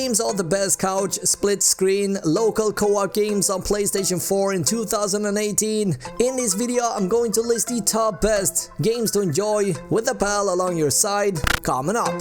games are the best couch, split screen, local co-op games on PlayStation 4 in 2018. In this video I'm going to list the top best games to enjoy with a pal along your side coming up.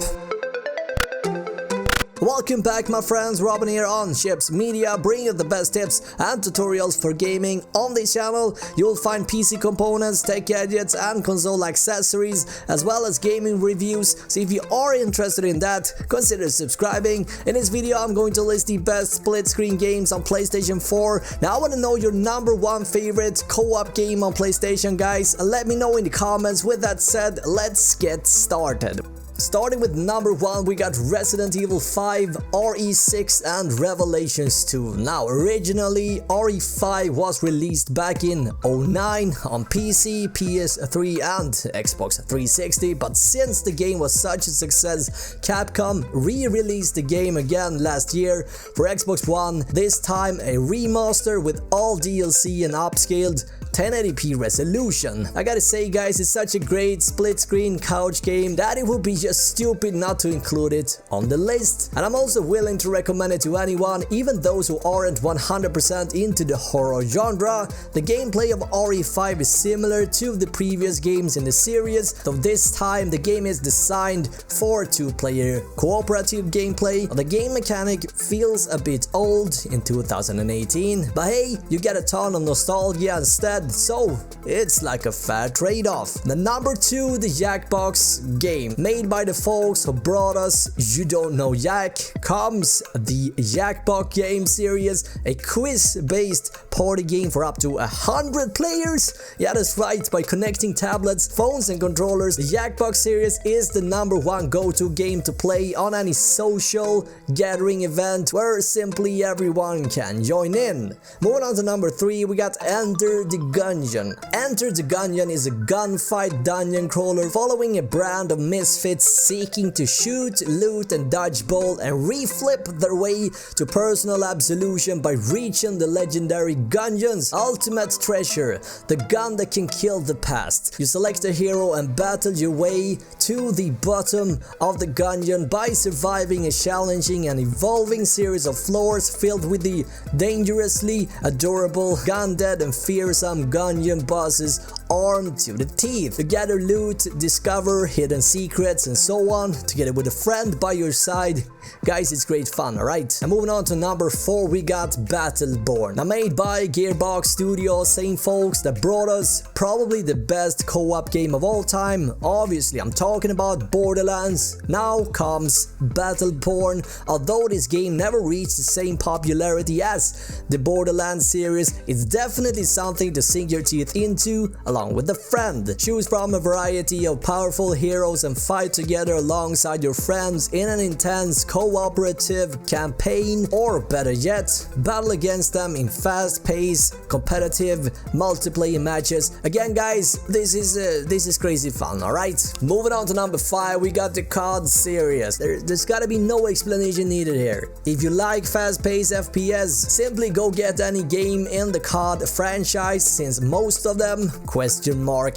Welcome back my friends, Robin here on Chips Media, bringing you the best tips and tutorials for gaming. On this channel you'll find PC components, tech gadgets and console accessories, as well as gaming reviews, so if you are interested in that, consider subscribing. In this video I'm going to list the best split screen games on PlayStation 4. Now I want to know your number one favorite co-op game on PlayStation, guys. Let me know in the comments. With that said, let's get started. Starting with number 1, we got Resident Evil 5, RE6 and Revelations 2. Now originally RE5 was released back in 2009 on PC, PS3 and Xbox 360, but since the game was such a success, Capcom re-released the game again last year for Xbox One, this time a remaster with all DLC and upscaled 1080p resolution. I gotta say guys, it's such a great split screen couch game that it would be just stupid not to include it on the list, and I'm also willing to recommend it to anyone, even those who aren't 100% into the horror genre. The gameplay of RE5 is similar to the previous games in the series, though this time the game is designed for 2-player cooperative gameplay. The game mechanic feels a bit old in 2018, but hey, you get a ton of nostalgia instead, so it's like a fair trade-off. The number 2, the Jackbox game. Made by the folks who brought us You Don't Know Jack, comes the Jackbox game series, a quiz-based party game for up to 100 players. Yeah, that's right, by connecting tablets, phones and controllers, the Jackbox series is the number 1 go-to game to play on any social gathering event where simply everyone can join in. Moving on to number 3, we got Enter the Gungeon. Enter the Gungeon is a gunfight dungeon crawler following a brand of misfits seeking to shoot, loot and dodge ball and reflip their way to personal absolution by reaching the legendary Gungeon's ultimate treasure, the gun that can kill the past. You select a hero and battle your way to the bottom of the Gungeon by surviving a challenging and evolving series of floors filled with the dangerously adorable, gun-dead and fearsome Gungeon bosses armed to the teeth. You gather loot, discover hidden secrets and so on, together with a friend by your side. Guys, it's great fun, alright? And moving on to number 4, we got Battleborn. Now made by Gearbox Studios, same folks that brought us probably the best co-op game of all time. Obviously, I'm talking about Borderlands. Now comes Battleborn. Although this game never reached the same popularity as the Borderlands series, it's definitely something to sink your teeth into along with a friend. Choose from a variety of powerful heroes and fight together alongside your friends in an intense cooperative campaign, or better yet, battle against them in fast-paced, competitive multiplayer matches. Again guys, this is crazy fun, alright? Moving on to number 5, we got the COD series. There's gotta be no explanation needed here. If you like fast-paced FPS, simply go get any game in the COD franchise, since most of them,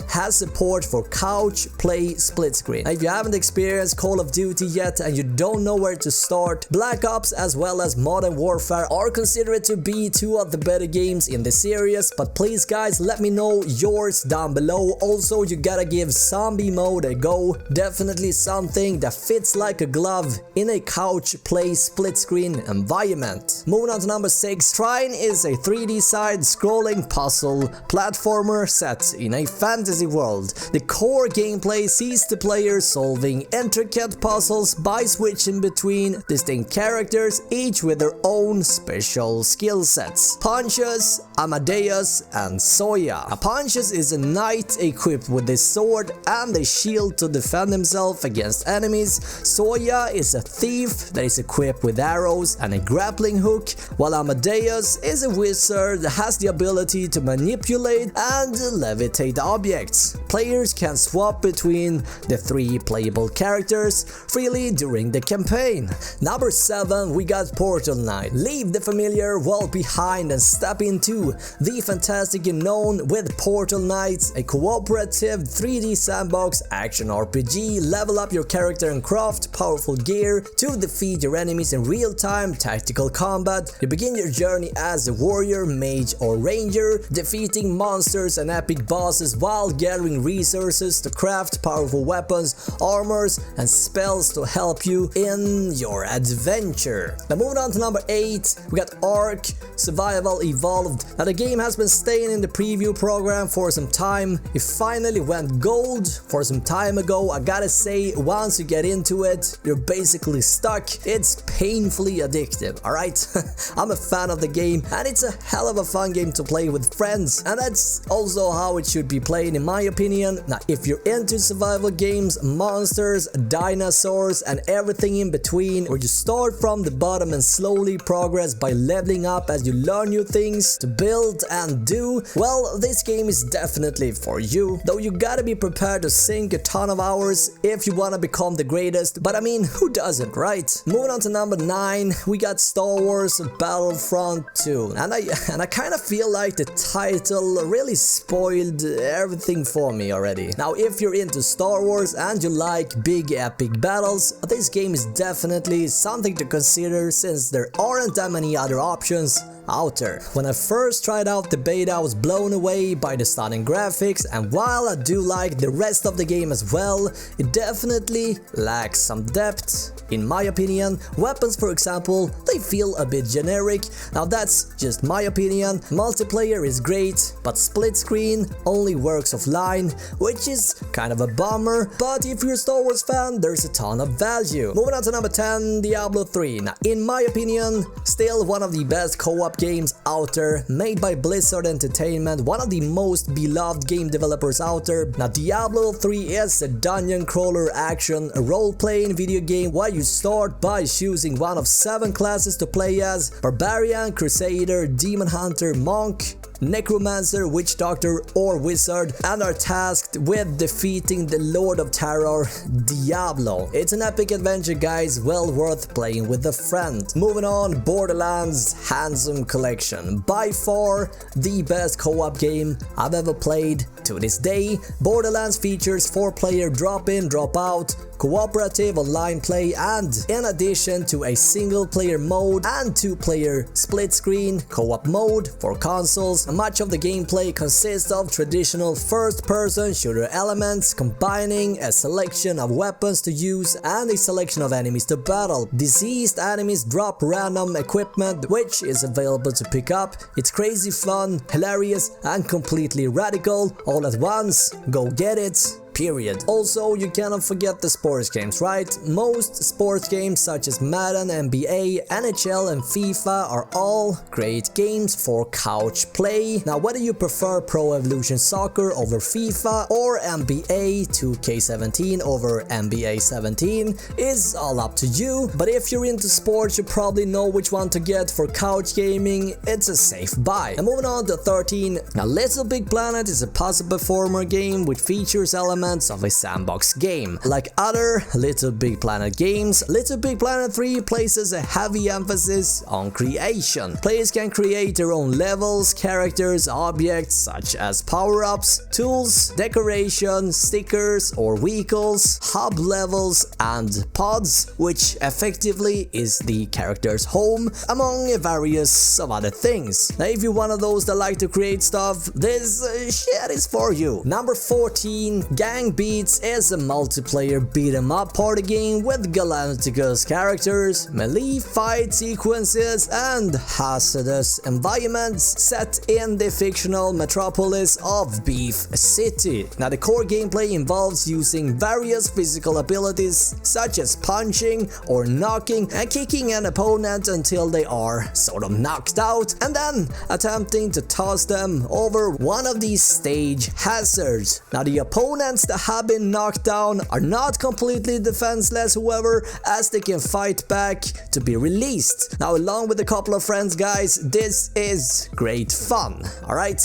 has support for couch play split screen. Now, if you haven't experienced Call of Duty yet and you don't know where to start, Black Ops as well as Modern Warfare are considered to be 2 of the better games in the series, but please guys, let me know yours down below. Also, you gotta give zombie mode a go. Definitely something that fits like a glove in a couch play split screen environment. Moving on to number 6, Trine is a 3D side-scrolling puzzle platformer set in a fantasy world. The core gameplay sees the player solving intricate puzzles by switching between distinct characters, each with their own special skill sets. Pontius, Amadeus and Soya. Pontius is a knight equipped with a sword and a shield to defend himself against enemies. Soya is a thief that is equipped with arrows and a grappling hook, while Amadeus is a wizard that has the ability to manipulate and levitate objects. Players can swap between the 3 playable characters freely during the campaign. Number 7, we got Portal Knight. Leave the familiar world behind and step step into the fantastic unknown with Portal Knights, a cooperative 3D sandbox action RPG. Level up your character and craft powerful gear to defeat your enemies in real-time tactical combat. You begin your journey as a warrior, mage or ranger, defeating monsters and epic bosses while gathering resources to craft powerful weapons, armors and spells to help you in your adventure. Now moving on to number 8, we got Ark Survival Evolved. Now the game has been staying in the preview program for some time. It finally went gold for some time ago. I gotta say, once you get into it, you're basically stuck. It's painfully addictive, alright? I'm a fan of the game and it's a hell of a fun game to play with friends, and that's also how it should be played in my opinion. Now if you're into survival games, monsters, dinosaurs and everything in between, where you start from the bottom and slowly progress by leveling up as you learn new things to build and do, well, this game is definitely for you. Though you gotta be prepared to sink a ton of hours if you wanna become the greatest, but I mean, who doesn't, right? Moving on to number 9, we got Star Wars Battlefront 2, and I kind of feel like the title really spoiled everything for me already. Now if you're into Star Wars and you like big epic battles, this game is definitely something to consider since there aren't that many other options out there. When I first tried out the beta, I was blown away by the stunning graphics, and while I do like the rest of the game as well, it definitely lacks some depth. In my opinion, weapons for example, they feel a bit generic. Now that's just my opinion. Multiplayer is great, but split screen only works offline, which is kind of a bummer, but if you're a Star Wars fan, there's a ton of value. Moving on to number 10, Diablo 3. Now in my opinion, still one of the best co-op games out there, made by Blizzard Entertainment, one of the most beloved game developers out there. Now Diablo 3 is a dungeon crawler action role-playing video game where you start by choosing one of 7 classes to play as: Barbarian, Crusader, Demon Hunter, Monk, Necromancer, Witch Doctor or Wizard, and are tasked with defeating the Lord of Terror, Diablo. It's an epic adventure guys, well worth playing with a friend. Moving on, Borderlands Handsome Collection. By far the best co-op game I've ever played to this day. Borderlands features 4-player drop-in, drop-out, cooperative online play, and in addition to a single-player mode and 2-player split-screen co-op mode for consoles, much of the gameplay consists of traditional first-person shooter elements, combining a selection of weapons to use and a selection of enemies to battle. Deceased enemies drop random equipment which is available to pick up. It's crazy fun, hilarious, and completely radical all at once. Go get it. Period. Also, you cannot forget the sports games, right? Most sports games such as Madden, NBA, NHL and FIFA are all great games for couch play. Now whether you prefer Pro Evolution Soccer over FIFA or NBA 2K17 over NBA 17 is all up to you, but if you're into sports you probably know which one to get for couch gaming. It's a safe buy. And moving on to 13, now LittleBigPlanet is a puzzle performer game which features elements of a sandbox game. Like other LittleBigPlanet games, LittleBigPlanet 3 places a heavy emphasis on creation. Players can create their own levels, characters, objects such as power-ups, tools, decorations, stickers or vehicles, hub levels and pods, which effectively is the character's home, among various of other things. Now if you're one of those that like to create stuff, this shit is for you. Number 14, Gang Beats is a multiplayer beat 'em up party game with Galacticus characters, melee fight sequences, and hazardous environments set in the fictional metropolis of Beef City. Now the core gameplay involves using various physical abilities such as punching or knocking and kicking an opponent until they are sort of knocked out, and then attempting to toss them over one of these stage hazards. Now the opponents that have been knocked down are not completely defenseless, however, as they can fight back to be released. Now along with a couple of friends guys, this is great fun, alright?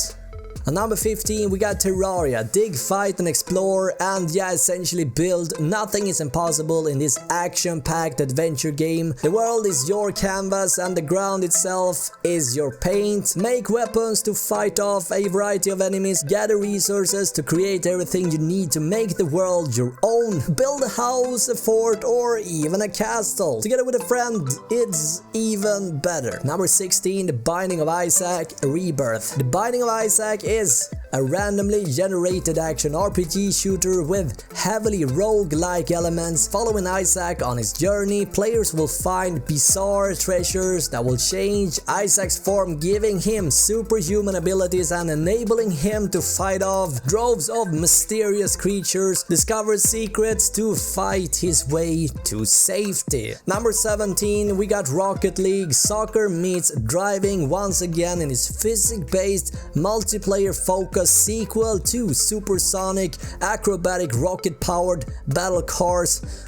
On number 15 we got Terraria. Dig, fight and explore, and yeah, essentially build. Nothing is impossible in this action-packed adventure game. The world is your canvas and the ground itself is your paint. Make weapons to fight off a variety of enemies, gather resources to create everything you need to make the world your own. Build a house, a fort, or even a castle. Together with a friend, it's even better. Number 16, The Binding of Isaac Rebirth. The Binding of Isaac is a randomly generated action RPG shooter with heavily rogue-like elements. Following Isaac on his journey, players will find bizarre treasures that will change Isaac's form, giving him superhuman abilities and enabling him to fight off droves of mysterious creatures, discover secrets to fight his way to safety. Number 17, we got Rocket League. Soccer meets driving once again in its physics-based multiplayer-focused sequel to supersonic acrobatic rocket-powered battle cars.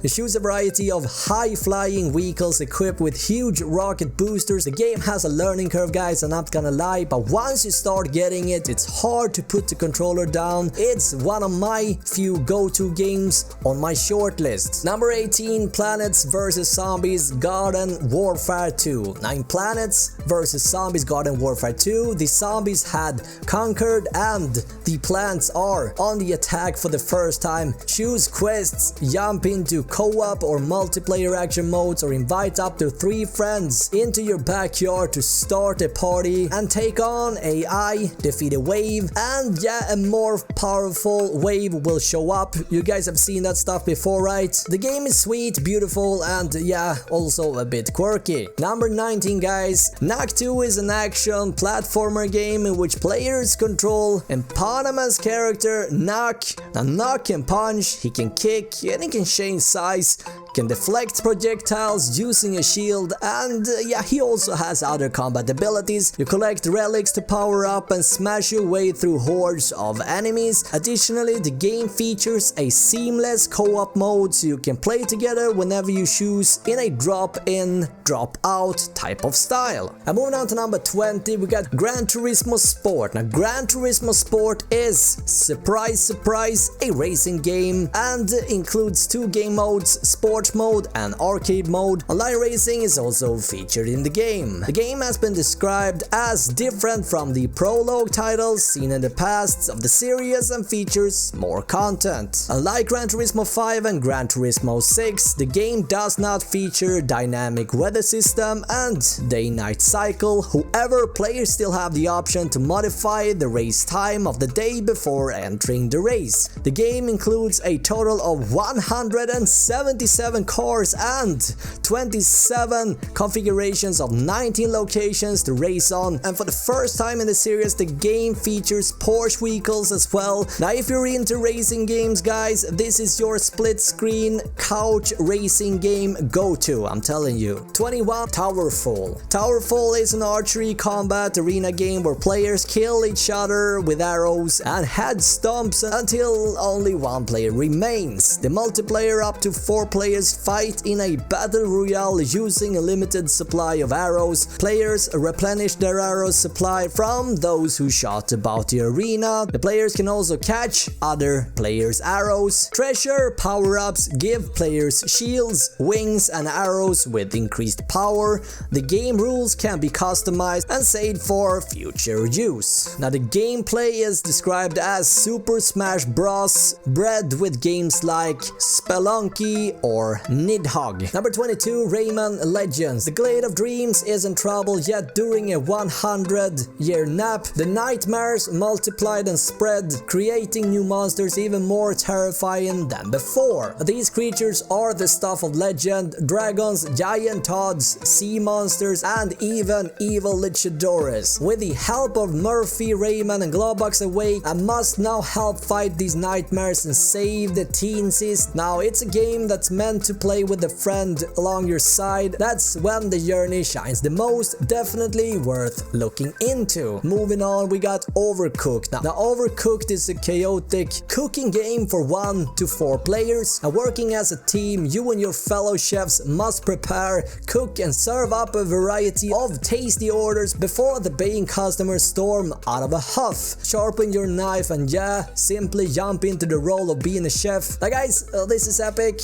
You choose a variety of high-flying vehicles equipped with huge rocket boosters. The game has a learning curve, guys, I'm not gonna lie, but once you start getting it, it's hard to put the controller down. It's one of my few go-to games on my shortlist. Number 18, Planets vs Zombies Garden Warfare 2. 9 planets versus Zombies Garden Warfare 2. The zombies had conquered and the plants are on the attack for the first time. Choose quests, jump into co-op or multiplayer action modes, or invite up to 3 friends into your backyard to start a party and take on AI, defeat a wave, and yeah, a more powerful wave will show up. You guys have seen that stuff before, right? The game is sweet, beautiful, and yeah, also a bit quirky. Number 19, guys. Knack 2 is an action platformer game in which players control eponymous character Knack. Now Knack can punch, he can kick, and he can change size, can deflect projectiles using a shield, and yeah, he also has other combat abilities. You collect relics to power up and smash your way through hordes of enemies. Additionally, the game features a seamless co-op mode, so you can play together whenever you choose in a drop-in, drop-out type of style. And moving on to number 20, we got Gran Turismo Sport. Now, Gran Turismo Sport is, surprise, surprise, a racing game and includes 2 game modes, Sport mode and Arcade mode. Online racing is also featured in the game. The game has been described as different from the prologue titles seen in the past of the series and features more content. Unlike Gran Turismo 5 and Gran Turismo 6, the game does not feature dynamic weather system and day-night cycle. However, players still have the option to modify the race time of the day before entering the race. The game includes a total of 177 cars and 27 configurations of 19 locations to race on, and for the first time in the series the game features Porsche vehicles as well. Now if you're into racing games, guys, this is your split screen couch racing game go-to, I'm telling you. 21, Towerfall. Towerfall is an archery combat arena game where players kill each other with arrows and head stomps until only one player remains. The multiplayer up to 4 players fight in a battle royale using a limited supply of arrows. Players replenish their arrow supply from those who shot about the arena. The players can also catch other players' arrows. Treasure power-ups give players shields, wings, and arrows with increased power. The game rules can be customized and saved for future use. Now the gameplay is described as Super Smash Bros. Bred with games like Spelunky or Nidhogg. Number 22, Rayman Legends. The Glade of Dreams is in trouble, yet during a 100-year nap, the nightmares multiplied and spread, creating new monsters even more terrifying than before. These creatures are the stuff of legend: dragons, giant toads, sea monsters, and even evil luchadores. With the help of Murphy, Rayman, and Glowbox awake, I must now help fight these nightmares and save the teensies. Now, it's a game that's meant tend to play with a friend along your side, that's when the journey shines the most. Definitely worth looking into. Moving on, we got Overcooked. Now Overcooked is a chaotic cooking game for 1 to 4 players. And working as a team, you and your fellow chefs must prepare, cook and serve up a variety of tasty orders before the paying customers storm out of a huff. Sharpen your knife and simply jump into the role of being a chef. Now guys, this is epic.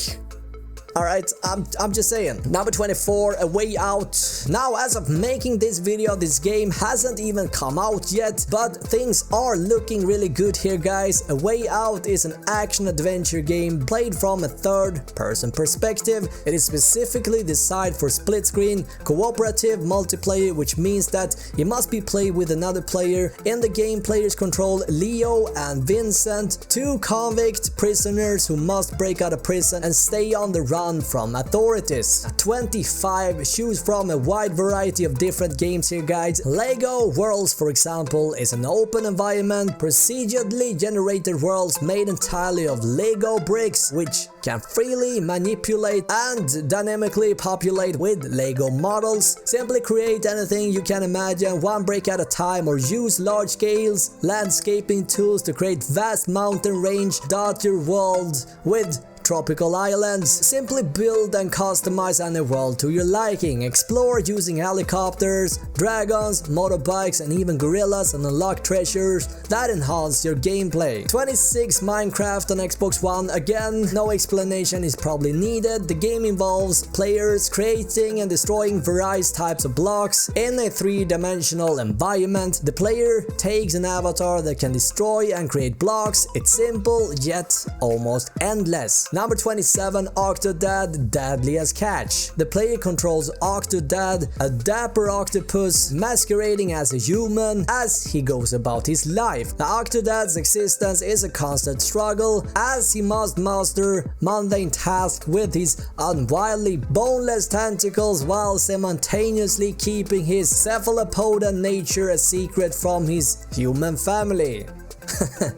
Alright, I'm just saying. Number 24, A Way Out. Now, as of making this video, this game hasn't even come out yet, but things are looking really good here, guys. A Way Out is an action-adventure game played from a third-person perspective. It is specifically designed for split-screen, cooperative multiplayer, which means that it must be played with another player. In the game, players control Leo and Vincent, 2 convict prisoners who must break out of prison and stay on the run from authorities. 25 choose from a wide variety of different games here, guys. Lego Worlds, for example, is an open environment, procedurally generated worlds made entirely of Lego bricks, which can freely manipulate and dynamically populate with Lego models. Simply create anything you can imagine, one brick at a time, or use large scales landscaping tools to create vast mountain range. Dot your world with tropical islands. Simply build and customize any world to your liking. Explore using helicopters, dragons, motorbikes, and even gorillas, and unlock treasures that enhance your gameplay. 26 Minecraft on Xbox One. Again, no explanation is probably needed. The game involves players creating and destroying various types of blocks in a 3-dimensional environment. The player takes an avatar that can destroy and create blocks. It's simple yet almost endless. Number 27, Octodad, Dadliest Catch. The player controls Octodad, a dapper octopus masquerading as a human as he goes about his life. The Octodad's existence is a constant struggle as he must master mundane tasks with his unwieldy boneless tentacles while simultaneously keeping his cephalopod nature a secret from his human family.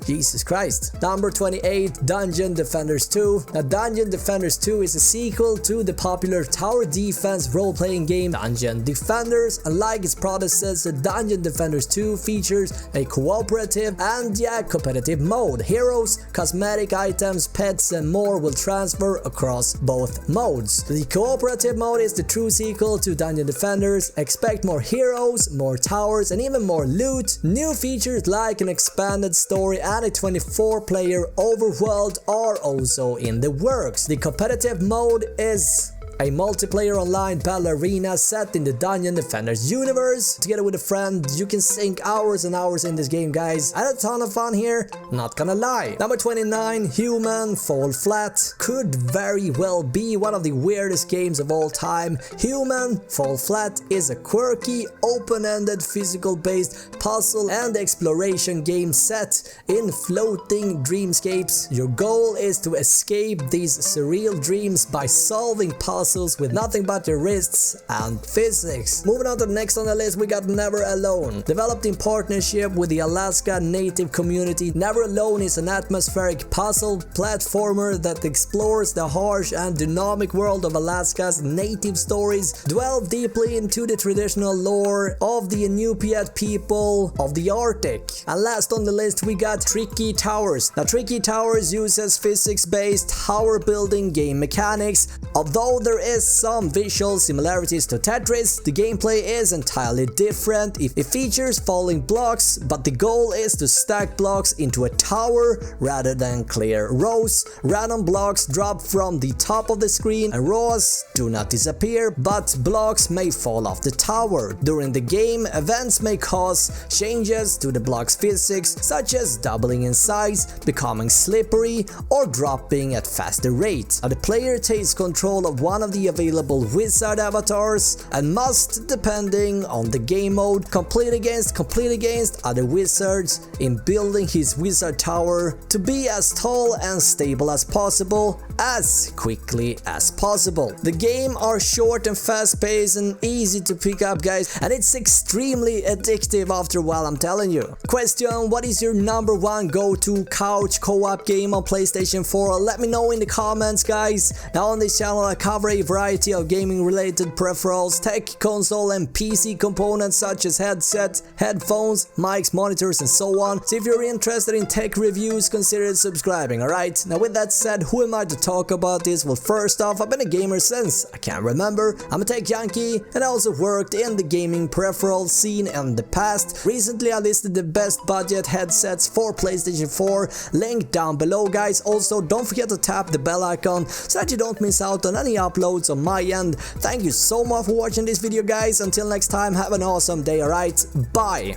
Jesus Christ. Number 28, Dungeon Defenders 2. Now, Dungeon Defenders 2 is a sequel to the popular tower defense role-playing game Dungeon Defenders. Unlike its predecessor, Dungeon Defenders 2 features a cooperative and competitive mode. Heroes, cosmetic items, pets, and more will transfer across both modes. The cooperative mode is the true sequel to Dungeon Defenders. Expect more heroes, more towers, and even more loot. New features like an expanded story and a 24-player overworld are also in the works. The competitive mode is a multiplayer online battle arena set in the Dungeon Defenders universe. Together with a friend, you can sink hours and hours in this game, guys. I had a ton of fun here, not gonna lie. Number 29, Human Fall Flat. Could very well be one of the weirdest games of all time. Human Fall Flat is a quirky, open-ended, physical-based puzzle and exploration game set in floating dreamscapes. Your goal is to escape these surreal dreams by solving puzzles with nothing but your wrists and physics. Moving on to the next on the list, we got Never Alone. Developed in partnership with the Alaska Native community, Never Alone is an atmospheric puzzle platformer that explores the harsh and dynamic world of Alaska's native stories, delve deeply into the traditional lore of the Inupiat people of the Arctic. And last on the list, we got Tricky Towers. Now, Tricky Towers uses physics-based tower building game mechanics. Although there is some visual similarities to Tetris, the gameplay is entirely different. It features falling blocks, but the goal is to stack blocks into a tower rather than clear rows. Random blocks drop from the top of the screen and rows do not disappear, but blocks may fall off the tower. During the game, events may cause changes to the block's physics, such as doubling in size, becoming slippery, or dropping at faster rates. Now, the player takes control of one one of the available wizard avatars and must, depending on the game mode, compete against other wizards in building his wizard tower to be as tall and stable as possible, as quickly as possible. The game are short and fast paced and easy to pick up, guys, and it's extremely addictive after a while, I'm telling you. Question: what is your number one go-to couch co-op game on PlayStation 4? Let me know in the comments, guys. Now on this channel I cover a variety of gaming related peripherals, tech, console and PC components such as headset, headphones, mics, monitors and so on. So if you're interested in tech reviews, consider subscribing, alright? Now with that said, who am I to talk about this? Well, first off, I've been a gamer since I can't remember. I'm a tech junkie and I also worked in the gaming peripheral scene in the past. Recently I listed the best budget headsets for PlayStation 4, link down below, guys. Also don't forget to tap the bell icon so that you don't miss out on any uploads on my end. Thank you so much for watching this video, guys. Until next time, have an awesome day, alright? Bye!